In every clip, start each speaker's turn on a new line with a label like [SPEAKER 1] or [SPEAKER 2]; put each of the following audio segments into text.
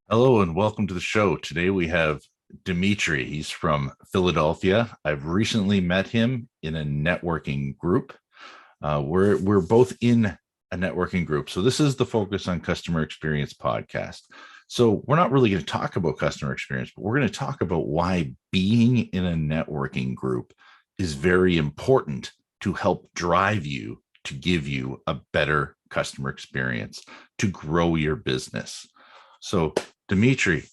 [SPEAKER 1] Hello and welcome to the show. Today we have Demetri. He's from Philadelphia. I've recently met him in a networking group. We're both in a networking group. So this is the Focus on Customer Experience podcast. So we're not really going to talk about customer experience, but we're going to talk about why being in a networking group is very important to help drive you to give you a better customer experience, to grow your business. So Demetri,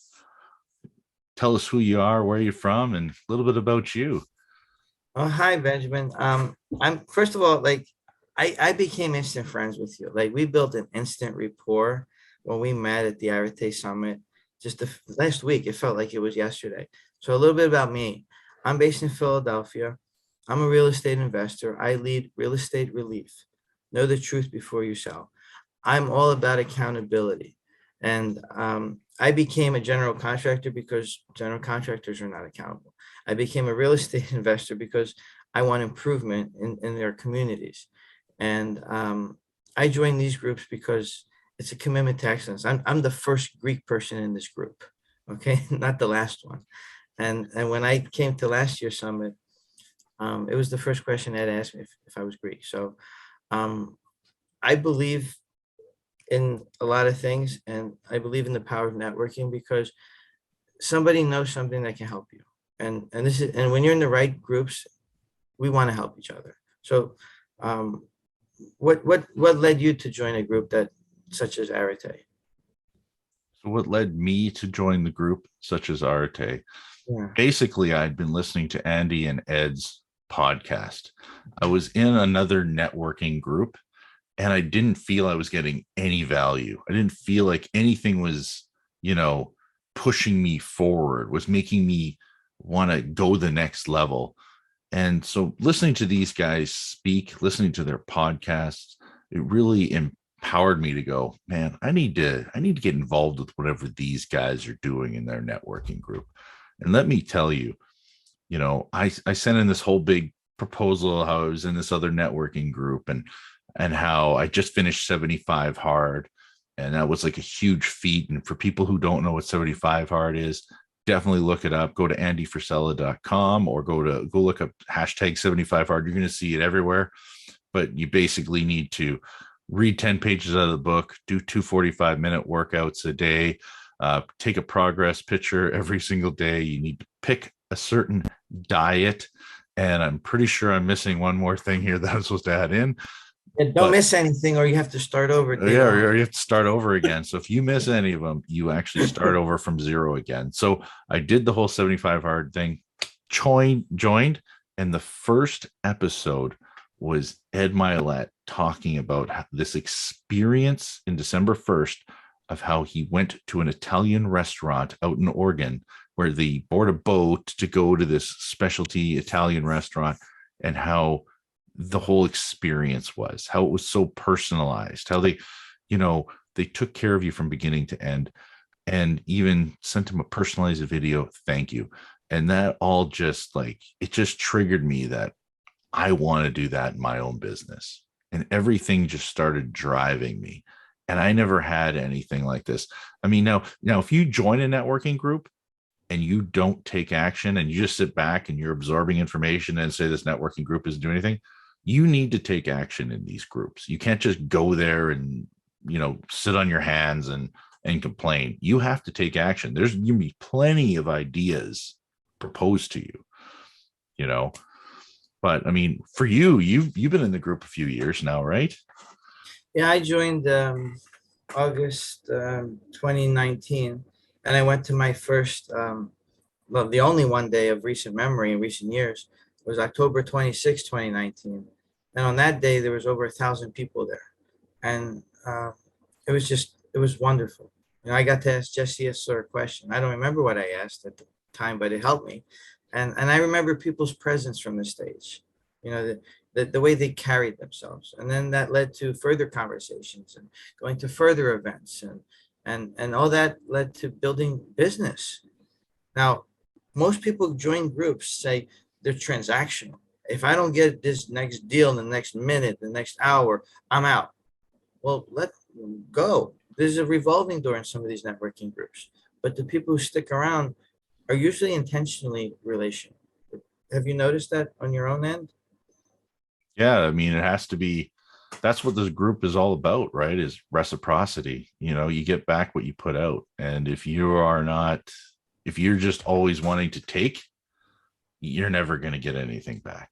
[SPEAKER 1] tell us who you are, where you're from, and a little bit about you.
[SPEAKER 2] Oh, hi, Benjamin. I'm first of all, I became instant friends with you. Like we built an instant rapport when we met at the Arete Summit just last week. It felt like it was yesterday. So a little bit about me. I'm based in Philadelphia. I'm a real estate investor. I lead real estate relief. Know the truth before you sell. I'm all about accountability. And I became a general contractor because general contractors are not accountable. I became a real estate investor because I want improvement in their communities. And I joined these groups because it's a commitment to excellence. I'm the first Greek person in this group, okay, not the last one. And when I came to last year's summit, it was the first question Ed asked me if I was Greek. So um, I believe in a lot of things, and I believe in the power of networking because somebody knows something that can help you. And when you're in the right groups, we want to help each other. So um, what led you to join a group that such as Arete?
[SPEAKER 1] So, what led me to join the group, such as Arete?
[SPEAKER 2] Yeah.
[SPEAKER 1] Basically, I'd been listening to Andy and Ed's podcast. I was in another networking group and I didn't feel I was getting any value. I didn't feel like anything was, you know, pushing me forward, was making me want to go the next level. And so listening to these guys speak, listening to their podcasts, it really empowered me to go, man, I need to get involved with whatever these guys are doing in their networking group. And let me tell you, I sent in this whole big proposal how I was in this other networking group and how I just finished 75 hard. And that was like a huge feat. And for people who don't know what 75 hard is, definitely look it up. Go to andyfrisella.com or go look up hashtag 75 hard. You're going to see it everywhere. But you basically need to read 10 pages out of the book, do two 45-minute workouts a day, take a progress picture every single day. You need to pick a certain diet. And I'm pretty sure I'm missing one more thing here that I'm supposed to add in.
[SPEAKER 2] And don't
[SPEAKER 1] But
[SPEAKER 2] miss anything, or you have to start over day
[SPEAKER 1] yeah,
[SPEAKER 2] one.
[SPEAKER 1] or you have to start over again. So if you miss any of them, you actually start over from zero again. So I did the whole 75 hard thing, joined, and the first episode was Ed Milet talking about this experience in December 1st of how he went to an Italian restaurant out in Oregon where they board a boat to go to this specialty Italian restaurant and how the whole experience was, how it was so personalized, how you know, they took care of you from beginning to end and even sent him a personalized video. Thank you. And that all just like, it just triggered me that I want to do that in my own business. And everything just started driving me. And I never had anything like this. I mean, now, if you join a networking group and you don't take action and you just sit back and you're absorbing information and say this networking group isn't doing anything, you need to take action in these groups. You can't just go there and sit on your hands and complain. You have to take action. There's going to be plenty of ideas proposed to you, you know. But I mean, for you've been in the group a few years now, right?
[SPEAKER 2] Yeah, I joined August 2019, and I went to my first, well, the only one day of recent memory in recent years was October 26, 2019. And on that day, there was over 1,000 people there. And it was wonderful. I got to ask Jesse a sort of question. I don't remember what I asked at the time, but it helped me. And I remember people's presence from the stage, the way they carried themselves. And then that led to further conversations and going to further events and all that led to building business. Now, most people join groups say they're transactional. If I don't get this next deal in the next minute, the next hour, I'm out. Well, let go. there's a revolving door in some of these networking groups, but the people who stick around are usually intentionally relational. Have you noticed that on your own end?
[SPEAKER 1] Yeah, I mean, it has to be. That's what this group is all about, right? Is reciprocity. You get back what you put out. And if you're just always wanting to take, you're never going to get anything back.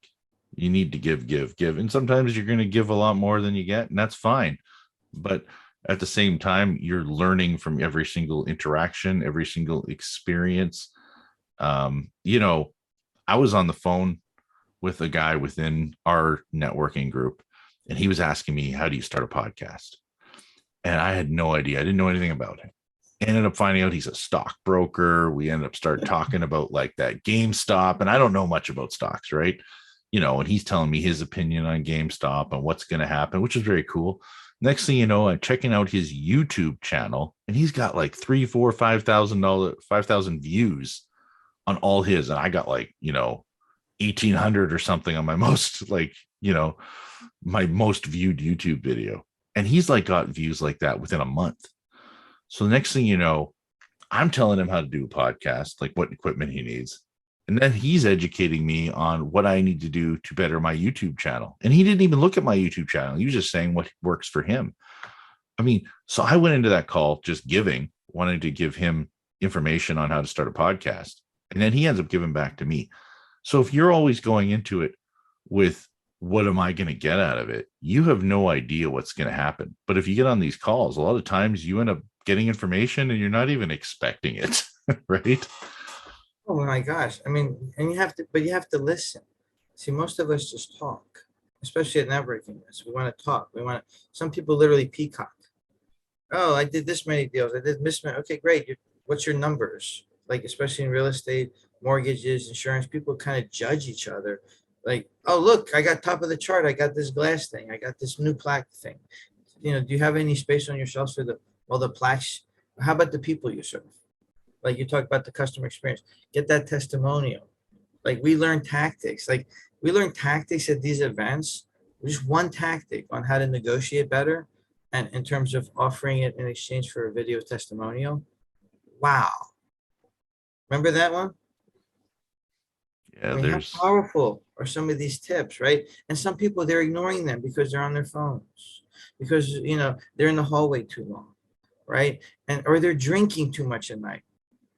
[SPEAKER 1] You need to give, give, give. And sometimes you're going to give a lot more than you get, and that's fine. But at the same time, you're learning from every single interaction, every single experience. You know, I was on the phone with a guy within our networking group, and he was asking me, how do you start a podcast? And I had no idea. I didn't know anything about him. Ended up finding out he's a stockbroker. We ended up start talking about like that GameStop, and I don't know much about stocks, right? And he's telling me his opinion on GameStop and what's going to happen, which is very cool. Next thing you know, I'm checking out his YouTube channel, and he's got like 3, 4, $5,000, 5,000 views on all his, and I got like 1,800 or something on my most my most viewed YouTube video, and he's like got views like that within a month. So the next thing you know, I'm telling him how to do a podcast, like what equipment he needs. And then he's educating me on what I need to do to better my YouTube channel. And he didn't even look at my YouTube channel. He was just saying what works for him. I mean, so I went into that call just wanting to give him information on how to start a podcast. And then he ends up giving back to me. So if you're always going into it with what am I going to get out of it, you have no idea what's going to happen. But if you get on these calls, a lot of times you end up getting information and you're not even expecting it, right?
[SPEAKER 2] Oh my gosh. I mean, and you have to listen. See, most of us just talk, especially at networking. We want to talk. Some people literally peacock. Oh, I did this many deals. I did this many. Okay, great. What's your numbers? Like, especially in real estate, mortgages, insurance, people kind of judge each other. Like, oh, look, I got top of the chart. I got this glass thing. I got this new plaque thing. Do you have any space on your shelves for the plaques? How about the people you serve? Like you talk about the customer experience, get that testimonial. Like we learn tactics at these events, just one tactic on how to negotiate better. And in terms of offering it in exchange for a video testimonial. Wow. Remember that one?
[SPEAKER 1] Yeah,
[SPEAKER 2] I mean, how
[SPEAKER 1] there's
[SPEAKER 2] powerful are some of these tips, right? And some people, they're ignoring them because they're on their phones, because, they're in the hallway too long, right? Or they're drinking too much at night,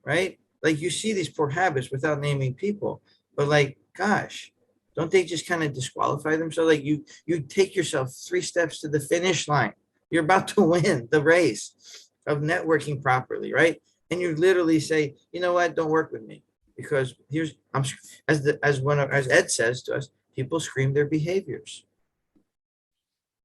[SPEAKER 2] right? Like you see these poor habits without naming people, but like, gosh, don't they just kind of disqualify themselves? Like you take yourself 3 steps to the finish line. You're about to win the race of networking properly, right? And you literally say, you know what, don't work with me because as Ed says to us, people scream their behaviors,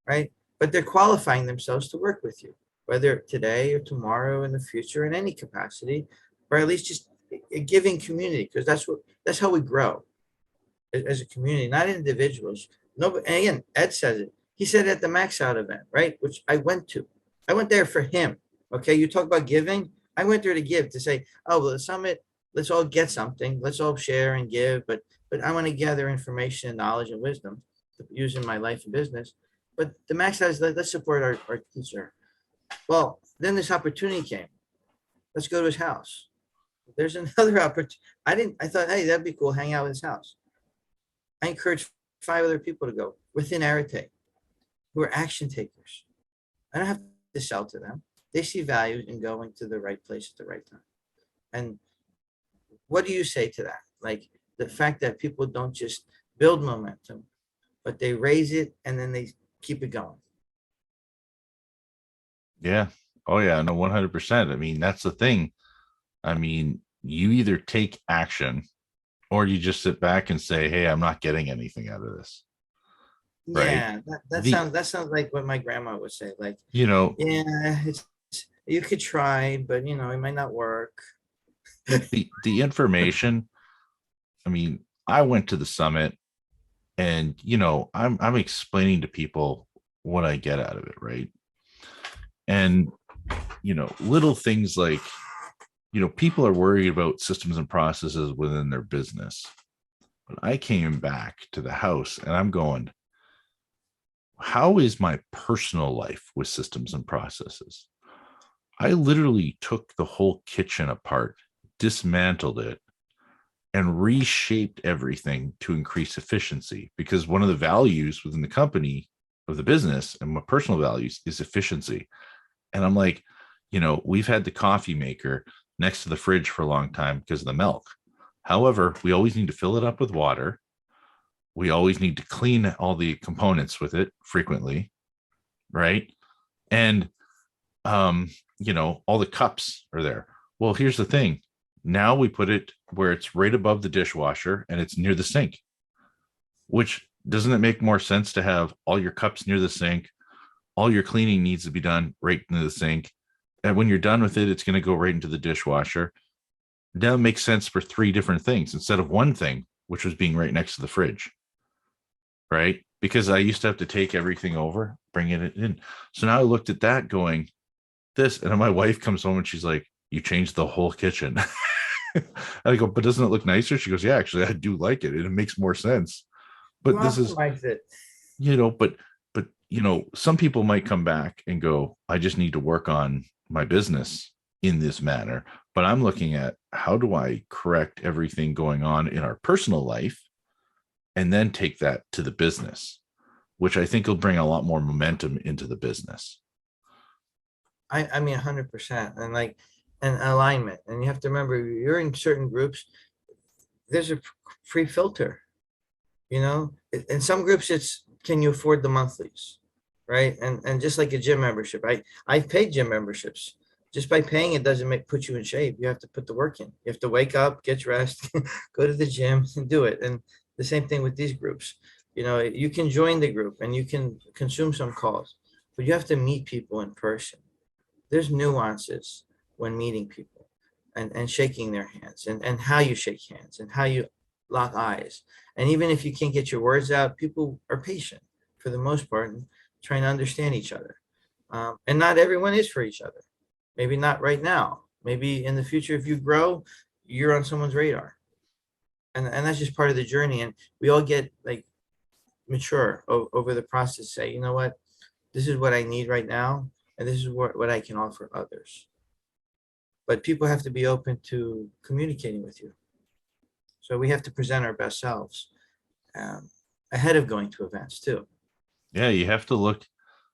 [SPEAKER 2] right? But they're qualifying themselves to work with you, whether today or tomorrow in the future in any capacity, or at least just a giving community, because that's how we grow as a community, not individuals. No, and again, Ed says it. He said it at the Max Out event, right? Which I went to. I went there for him. Okay, you talk about giving. I went there to give, to say, oh, well, the summit, let's all get something. Let's all share and give. But I want to gather information, knowledge, and wisdom to use in my life and business. But the Max Out is let's support our teacher. Well, then this opportunity came. Let's go to his house. There's another opportunity. I thought, hey, that'd be cool. Hang out at his house. I encourage 5 other people to go within Arete who are action takers. I don't have to sell to them. They see value in going to the right place at the right time. And what do you say to that? Like the fact that people don't just build momentum, but they raise it and then they keep it going.
[SPEAKER 1] Yeah. Oh yeah, no, 100%. I mean, that's the thing. I mean, you either take action or you just sit back and say, hey, I'm not getting anything out of this, right?
[SPEAKER 2] Yeah,
[SPEAKER 1] The
[SPEAKER 2] that sounds like what my grandma would say. Like,
[SPEAKER 1] you know
[SPEAKER 2] yeah, you could try, but it might not work.
[SPEAKER 1] the information. I mean, I went to the summit, and I'm explaining to people what I get out of it, right? And little things like people are worried about systems and processes within their business. But I came back to the house and I'm going, how is my personal life with systems and processes? I literally took the whole kitchen apart, dismantled it, and reshaped everything to increase efficiency, because one of the values within the company of the business and my personal values is efficiency. And I'm like, we've had the coffee maker next to the fridge for a long time because of the milk. However, we always need to fill it up with water. We always need to clean all the components with it frequently, right? And all the cups are there. Well, here's the thing. Now we put it where it's right above the dishwasher and it's near the sink, which doesn't it make more sense to have all your cups near the sink? All your cleaning needs to be done right into the sink. And when you're done with it, it's going to go right into the dishwasher. Now it makes sense for three different things instead of one thing, which was being right next to the fridge, right? Because I used to have to take everything over, bring it in. So now I looked at that going, this, and then my wife comes home and she's like, you changed the whole kitchen. And I go, but doesn't it look nicer? She goes, yeah, actually, I do like it. It makes more sense.
[SPEAKER 2] You
[SPEAKER 1] But this is,
[SPEAKER 2] optimize it.
[SPEAKER 1] but some people might come back and go, I just need to work on my business in this manner. But I'm looking at how do I correct everything going on in our personal life and then take that to the business, which I think will bring a lot more momentum into the business.
[SPEAKER 2] I mean 100%, and like an alignment. And you have to remember, you're in certain groups. There's a free filter. In some groups, it's can you afford the monthlies, right? And just like a gym membership, I've paid gym memberships. Just by paying it doesn't put you in shape. You have to put the work in. You have to wake up, get dressed, go to the gym, and do it. And the same thing with these groups. You can join the group and you can consume some calls, but you have to meet people in person. There's nuances when meeting people and shaking their hands, and how you shake hands and how you lock eyes. And even if you can't get your words out, people are patient for the most part and trying to understand each other. And not everyone is for each other. Maybe not right now. Maybe in the future, if you grow, you're on someone's radar. And that's just part of the journey. And we all get like mature over the process. Say, you know what, this is what I need right now, and this is what I can offer others. But people have to be open to communicating with you. So we have to present our best selves um, ahead of going to events too.
[SPEAKER 1] Yeah, you have to look.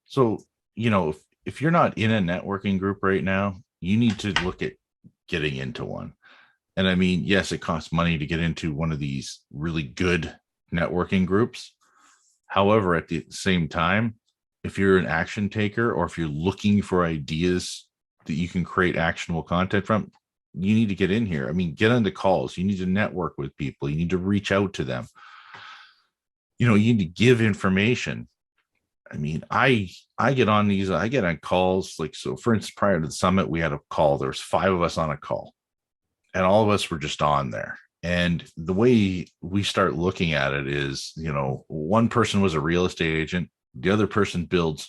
[SPEAKER 1] So, if you're not in a networking group right now, you need to look at getting into one. And I mean, yes, it costs money to get into one of these really good networking groups. However, at the same time, if you're an action taker or if you're looking for ideas that you can create actionable content from, you need to get in here. I mean, get on the calls. You need to network with people. You need to reach out to them. You need to give information. I mean, I get on these, I get on calls. Like, so for instance, prior to the summit, we had a call. There was 5 of us on a call and all of us were just on there. And the way we start looking at it is, one person was a real estate agent. The other person does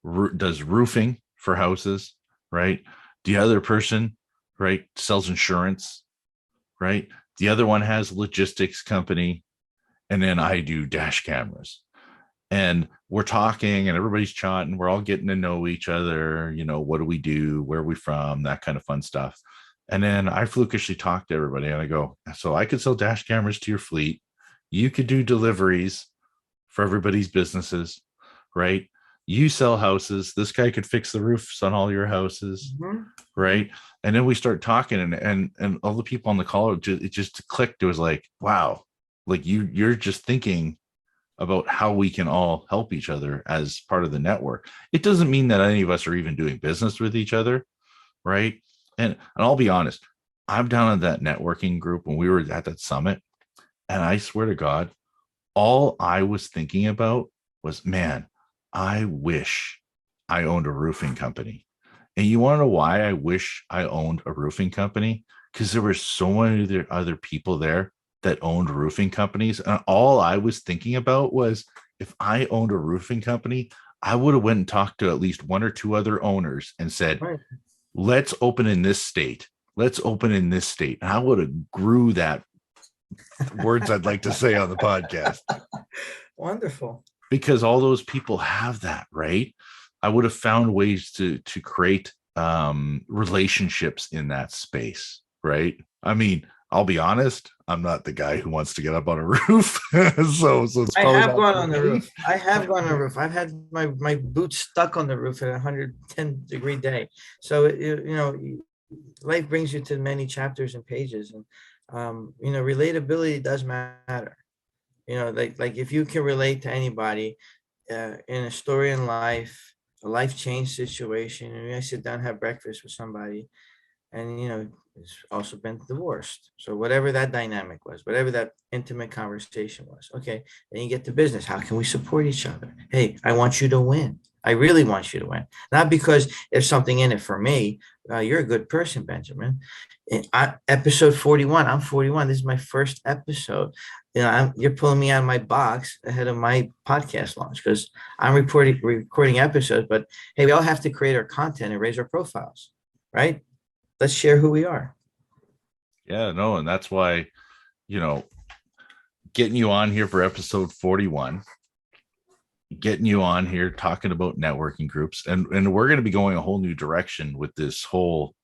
[SPEAKER 1] roofing for houses, right? The other person, right, sells insurance, right? The other one has a logistics company. And then I do dash cameras. And we're talking and everybody's chatting. We're all getting to know each other. What do we do? Where are we from? That kind of fun stuff. And then I flukishly talk to everybody and I go, so I could sell dash cameras to your fleet. You could do deliveries for everybody's businesses, right? You sell houses. This guy could fix the roofs on all your houses, right? And then we start talking and all the people on the call, it just clicked. It was like, wow, like you're just thinking about how we can all help each other as part of the network. It doesn't mean that any of us are even doing business with each other, right? And I'll be honest, I'm down in that networking group when we were at that summit, and I swear to God, all I was thinking about was, man, I wish I owned a roofing company. And you want to know why I wish I owned a roofing company? Because there were so many other people there that owned roofing companies. And all I was thinking about was, if I owned a roofing company, I would have went and talked to at least 1 or 2 other owners and said,
[SPEAKER 2] Right.
[SPEAKER 1] let's open in this state. Let's open in this state. And I would have grew that words I'd like to say on the podcast.
[SPEAKER 2] Wonderful.
[SPEAKER 1] Because all those people have that, right? I would have found ways to create relationships in that space, right? I mean, I'll be honest, I'm not the guy who wants to get up on a roof. So it's
[SPEAKER 2] I
[SPEAKER 1] probably
[SPEAKER 2] have
[SPEAKER 1] not
[SPEAKER 2] gone
[SPEAKER 1] for
[SPEAKER 2] on the
[SPEAKER 1] me.
[SPEAKER 2] roof. I have gone on the roof. I've had my boots stuck on the roof at a 110-degree day. So life brings you to many chapters and pages, and relatability does matter. Like if you can relate to anybody in a story in life, a life change situation, and I sit down and have breakfast with somebody, and it's also been divorced, so whatever that dynamic was, whatever that intimate conversation was, okay, then you get to business. How can we support each other? Hey, I want you to win. I really want you to win, not because there's something in it for me. You're a good person, Benjamin. Episode 41, I'm 41, this is my first episode. You're pulling me out of my box ahead of my podcast launch because I'm recording episodes. But hey, we all have to create our content and raise our profiles, right? Let's share who we are.
[SPEAKER 1] Yeah, no, and that's why, you know, getting you on here for episode 41, getting you on here talking about networking groups, and we're going to be going a whole new direction with this whole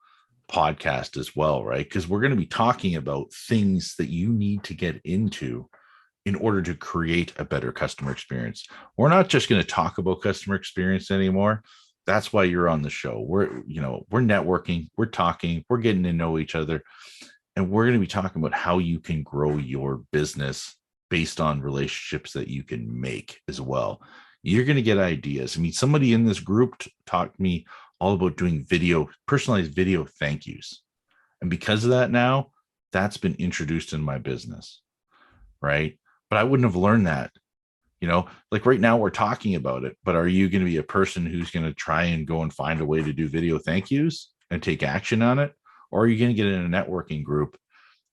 [SPEAKER 1] podcast as well, right? Because we're going to be talking about things that you need to get into in order to create a better customer experience. We're not just going to talk about customer experience anymore. That's why you're on the show. We're networking, we're talking, we're getting to know each other, and we're going to be talking about how you can grow your business based on relationships that you can make as well. You're going to get ideas. I mean, somebody in this group talked to me all about doing personalized video thank yous. And because of that, now that's been introduced in my business, right? But I wouldn't have learned that, like right now we're talking about it, but are you going to be a person who's going to try and go and find a way to do video thank yous and take action on it? Or are you going to get in a networking group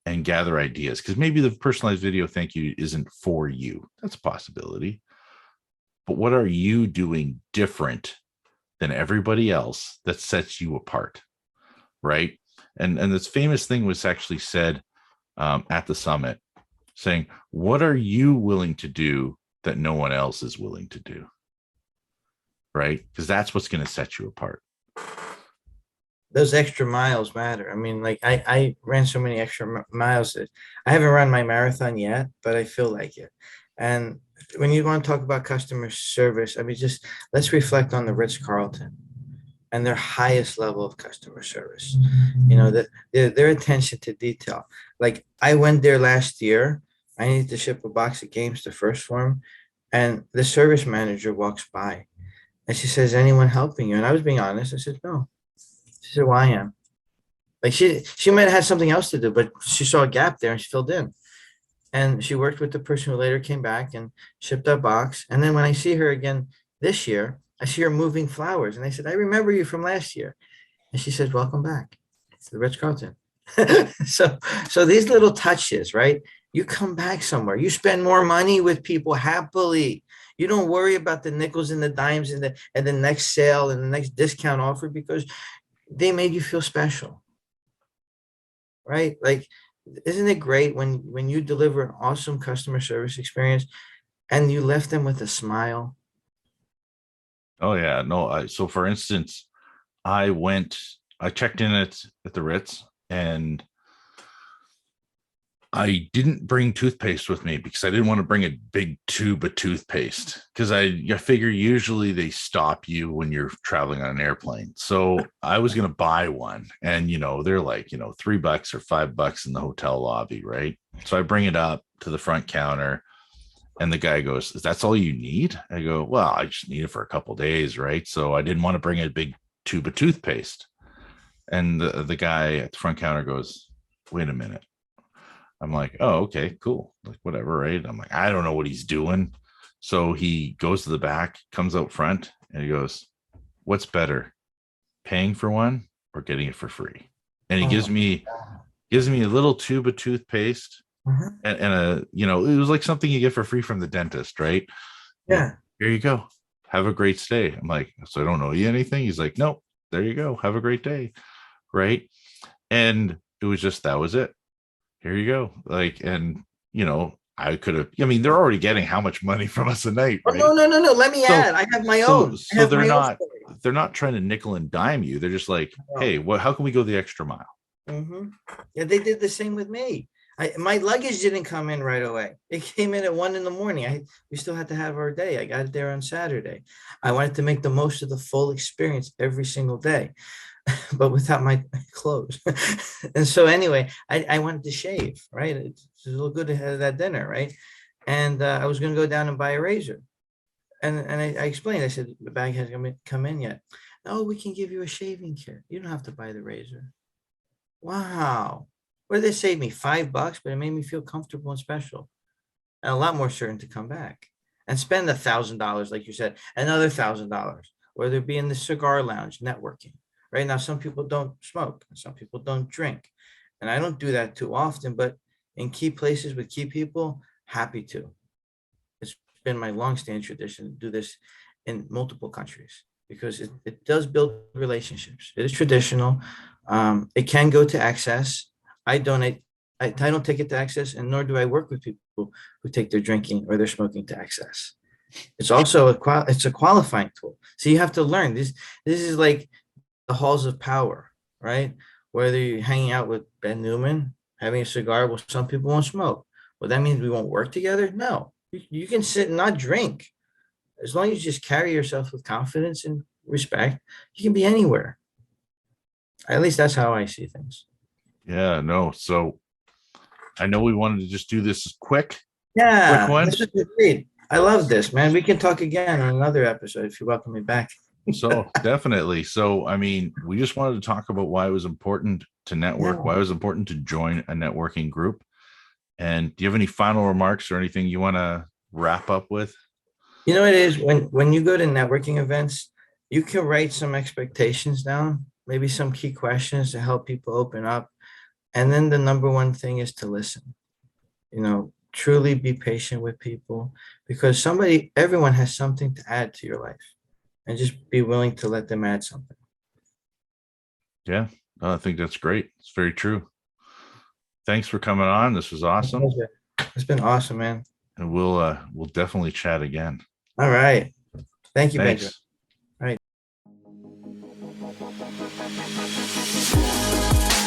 [SPEAKER 1] and gather ideas? Because maybe the personalized video thank you isn't for you. That's a possibility. But what are you doing different than everybody else that sets you apart, right? And this famous thing was actually said at the summit, saying, what are you willing to do that no one else is willing to do, right? Because that's what's going to set you apart.
[SPEAKER 2] Those extra miles matter. I mean, like I ran so many extra miles that I haven't run my marathon yet, but I feel like it. And when you want to talk about customer service, I mean, just let's reflect on the Ritz-Carlton and their highest level of customer service. That their attention to detail. Like I went there last year. I needed to ship a box of games to First Form, and the service manager walks by, and she says, "Anyone helping you?" And I was being honest. I said, "No." She said, "Well, I am." Like she might have had something else to do, but she saw a gap there and she filled in. And she worked with the person who later came back and shipped that box. And then when I see her again this year, I see her moving flowers. And I said, "I remember you from last year." And she said, "Welcome back to the Ritz-Carlton." so these little touches, right? You come back somewhere, you spend more money with people happily. You don't worry about the nickels and the dimes and the next sale and the next discount offer because they made you feel special, right? Like, isn't it great when you deliver an awesome customer service experience and you left them with a smile?
[SPEAKER 1] Oh yeah, no. So for instance, I checked in at the Ritz, and I didn't bring toothpaste with me because I didn't want to bring a big tube of toothpaste because I figure usually they stop you when you're traveling on an airplane. So I was going to buy one, and they're like, $3 or $5 in the hotel lobby, right? So I bring it up to the front counter, and the guy goes, "That's all you need?" I go, "Well, I just need it for a couple of days, right?" So I didn't want to bring a big tube of toothpaste. And the guy at the front counter goes, "Wait a minute." I'm like, "Oh, okay, cool. Like, whatever, right?" I'm like, I don't know what he's doing. So he goes to the back, comes out front, and he goes, "What's better, paying for one or getting it for free?" And he
[SPEAKER 2] Oh
[SPEAKER 1] gives
[SPEAKER 2] my
[SPEAKER 1] me
[SPEAKER 2] God.
[SPEAKER 1] a little tube of toothpaste
[SPEAKER 2] Mhm.
[SPEAKER 1] and it was like something you get for free from the dentist, right?
[SPEAKER 2] Yeah.
[SPEAKER 1] Here you go. Have a great stay. I'm like, "So I don't owe you anything?" He's like, "Nope. There you go. Have a great day." Right. And it was just, that was it. Here you go. Like, and I could have, I mean, they're already getting how much money from us a night,
[SPEAKER 2] Oh,
[SPEAKER 1] right?
[SPEAKER 2] no, no, no, no. Let me
[SPEAKER 1] So
[SPEAKER 2] add. I have my
[SPEAKER 1] so
[SPEAKER 2] own. I
[SPEAKER 1] so
[SPEAKER 2] have
[SPEAKER 1] they're
[SPEAKER 2] my own
[SPEAKER 1] not
[SPEAKER 2] story.
[SPEAKER 1] they're not trying to nickel and dime you. They're just like,
[SPEAKER 2] No.
[SPEAKER 1] hey, how can we go the extra mile?
[SPEAKER 2] Yeah, they did the same with me. My luggage didn't come in right away. It came in at 1 a.m. We still had to have our day. I got it there on Saturday. I wanted to make the most of the full experience every single day, but without my clothes. And so anyway, I wanted to shave, right? It's a little good ahead of that dinner, right? And I was going to go down and buy a razor. And I explained, I said, the bag hasn't come in yet. No, we can give you a shaving kit. You don't have to buy the razor. Wow. What did they save me? $5, but it made me feel comfortable and special and a lot more certain to come back and spend $1,000, like you said, another $1,000, whether it be in the cigar lounge, networking. Right now, some people don't smoke and some people don't drink. And I don't do that too often, but in key places with key people, happy to. It's been my long-standing tradition to do this in multiple countries because it does build relationships. It is traditional. It can go to access. I don't take it to access, and nor do I work with people who take their drinking or their smoking to access. It's also a qualifying tool. So you have to learn this. This is like the halls of power, right? Whether you're hanging out with Ben Newman, having a cigar, well, some people won't smoke. Well, that means we won't work together? No, you can sit and not drink. As long as you just carry yourself with confidence and respect, you can be anywhere. At least that's how I see things.
[SPEAKER 1] Yeah, no. So I know we wanted to just do this quick.
[SPEAKER 2] Yeah,
[SPEAKER 1] Quick one.
[SPEAKER 2] this is great. I love this, man. We can talk again on another episode if you welcome me back.
[SPEAKER 1] So definitely. So, I mean, we just wanted to talk about why it was important to network, why it was important to join a networking group. And do you have any final remarks or anything you want to wrap up with?
[SPEAKER 2] You know, it is when you go to networking events, you can write some expectations down, maybe some key questions to help people open up. And then the number one thing is to listen. You know, truly be patient with people because everyone has something to add to your life, and just be willing to let them add something.
[SPEAKER 1] Yeah, I think that's great. It's very true. Thanks for coming on. This was awesome.
[SPEAKER 2] It's been awesome, man.
[SPEAKER 1] And we'll definitely chat again.
[SPEAKER 2] All right. Thank you,
[SPEAKER 1] Thanks.
[SPEAKER 2] Benjamin. All right.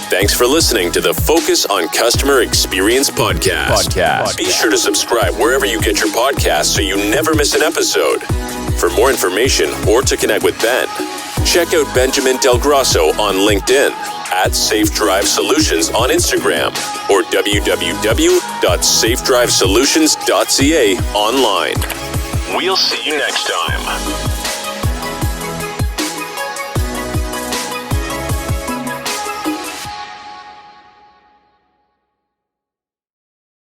[SPEAKER 3] Thanks for listening to the Focus on Customer Experience podcast. Be sure to subscribe wherever you get your podcasts so you never miss an episode. For more information or to connect with Ben, check out Benjamin Del Grosso on LinkedIn, at Safe Drive Solutions on Instagram, or www.safedrivesolutions.ca online. We'll see you next time.